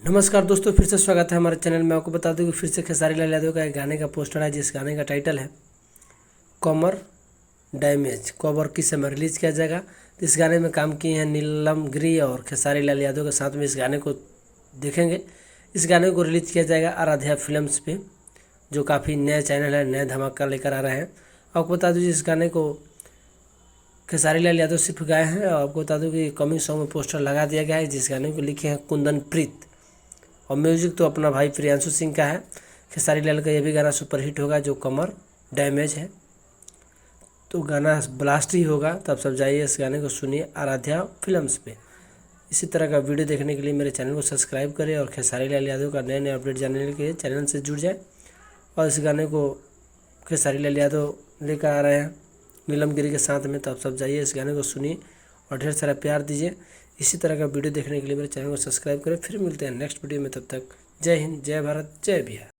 नमस्कार दोस्तों, फिर से स्वागत है हमारे चैनल में। आपको बता दूं कि फिर से खेसारी लाल यादव का एक गाने का पोस्टर है, जिस गाने का टाइटल है कमर डैमेज। कब और किस समय रिलीज़ किया जाएगा। तो इस गाने में काम किए हैं नीलम गिरी और खेसारी लाल यादव के साथ में इस गाने को देखेंगे। इस गाने को रिलीज़ किया जाएगा आराध्या फिल्म्स पे, जो काफ़ी नया चैनल है, नया धमाका लेकर आ रहे हैं। आपको बता दूँ इस गाने को खेसारी लाल यादव सिर्फ गाए हैं। और आपको बता दूँ कि कमिंग सॉन्ग में पोस्टर लगा दिया गया है, जिस गाने को लिखे हैं कुंदन प्रीत और म्यूजिक तो अपना भाई प्रियांशु सिंह का है। खेसारी लाल का ये भी गाना सुपरहिट होगा, जो कमर डैमेज है। तो गाना ब्लास्ट ही होगा, तो आप सब जाइए इस गाने को सुनिए आराध्या फिल्म्स पे। इसी तरह का वीडियो देखने के लिए मेरे चैनल को सब्सक्राइब करें और खेसारी लाल यादव का नए नए अपडेट जानने के लिए चैनल से जुड़ जाए। और इस गाने को खेसारी लाल यादव लेकर आ रहे हैं नीलम गिरी के साथ में। तो आप सब जाइए इस गाने को सुनिए और ढेर सारा प्यार दीजिए। इसी तरह का वीडियो देखने के लिए मेरे चैनल को सब्सक्राइब करें। फिर मिलते हैं नेक्स्ट वीडियो में, तब तक जय हिंद, जय भारत, जय बिहार।